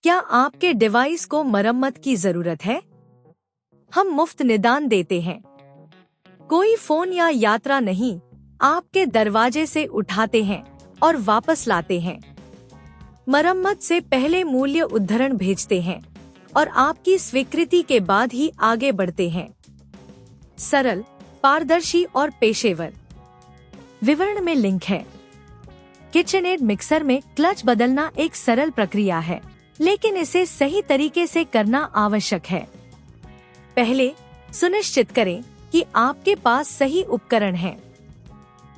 क्या आपके डिवाइस को मरम्मत की जरूरत है? हम मुफ्त निदान देते हैं। कोई फोन या यात्रा नहीं, आपके दरवाजे से उठाते हैं और वापस लाते हैं। मरम्मत से पहले मूल्य उद्धरण भेजते हैं और आपकी स्वीकृति के बाद ही आगे बढ़ते हैं। सरल, पारदर्शी और पेशेवर। विवरण में लिंक है। किचनएड मिक्सर में क्लच बदलना एक सरल प्रक्रिया है, लेकिन इसे सही तरीके से करना आवश्यक है। पहले सुनिश्चित करें कि आपके पास सही उपकरण है।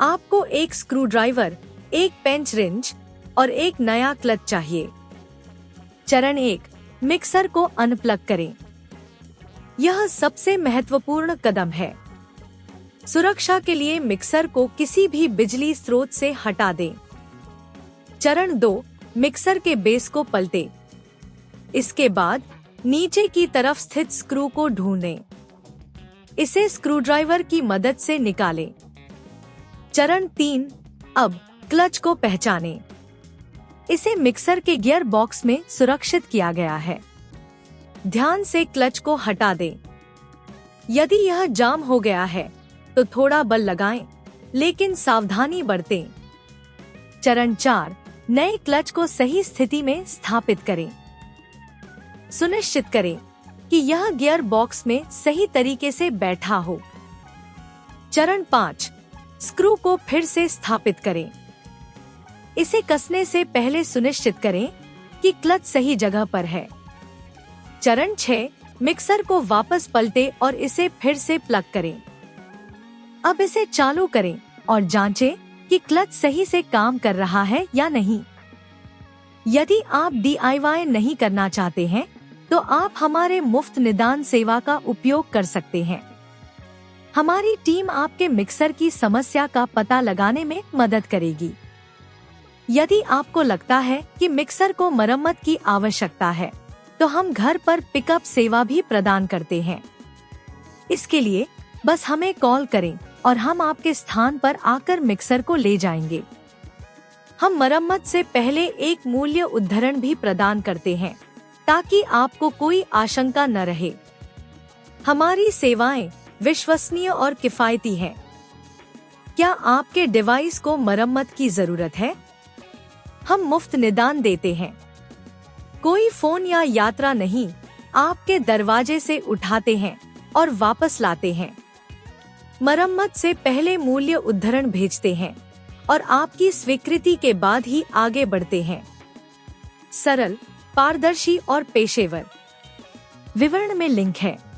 आपको एक स्क्रूड्राइवर, एक पेंच रिंच और एक नया क्लच चाहिए। चरण 1, मिक्सर को अनप्लग करें। यह सबसे महत्वपूर्ण कदम है। सुरक्षा के लिए मिक्सर को किसी भी बिजली स्रोत से हटा दें। चरण 2, मिक्सर के बेस को पलटें। इसके बाद नीचे की तरफ स्थित स्क्रू को ढूंढें। इसे स्क्रूड्राइवर की मदद से निकालें। चरण 3, अब क्लच को पहचानें। इसे मिक्सर के गियर बॉक्स में सुरक्षित किया गया है। ध्यान से क्लच को हटा दें। यदि यह जाम हो गया है तो थोड़ा बल लगाएं, लेकिन सावधानी बरतें। चरण 4, नए क्लच को सही स्थिति में स्थापित करें। सुनिश्चित करें कि यह गियर बॉक्स में सही तरीके से बैठा हो। चरण 5, स्क्रू को फिर से स्थापित करें। इसे कसने से पहले सुनिश्चित करें कि क्लच सही जगह पर है। चरण 6, मिक्सर को वापस पलटें और इसे फिर से प्लग करें। अब इसे चालू करें और जांचें कि क्लच सही से काम कर रहा है या नहीं। यदि आप DIY नहीं करना चाहते हैं, तो आप हमारे मुफ्त निदान सेवा का उपयोग कर सकते हैं। हमारी टीम आपके मिक्सर की समस्या का पता लगाने में मदद करेगी। यदि आपको लगता है कि मिक्सर को मरम्मत की आवश्यकता है, तो हम घर पर पिकअप सेवा भी प्रदान करते हैं। इसके लिए बस हमें कॉल करें और हम आपके स्थान पर आकर मिक्सर को ले जाएंगे। हम मरम्मत से पहले एक मूल्य उद्धरण भी प्रदान करते हैं, ताकि आपको कोई आशंका न रहे। हमारी सेवाएं विश्वसनीय और किफायती हैं। क्या आपके डिवाइस को मरम्मत की जरूरत है? हम मुफ्त निदान देते हैं। कोई फोन या यात्रा नहीं, आपके दरवाजे से उठाते हैं और वापस लाते हैं। मरम्मत से पहले मूल्य उद्धरण भेजते हैं और आपकी स्वीकृति के बाद ही आगे बढ़ते हैं। सरल, पारदर्शी और पेशेवर। विवरण में लिंक है।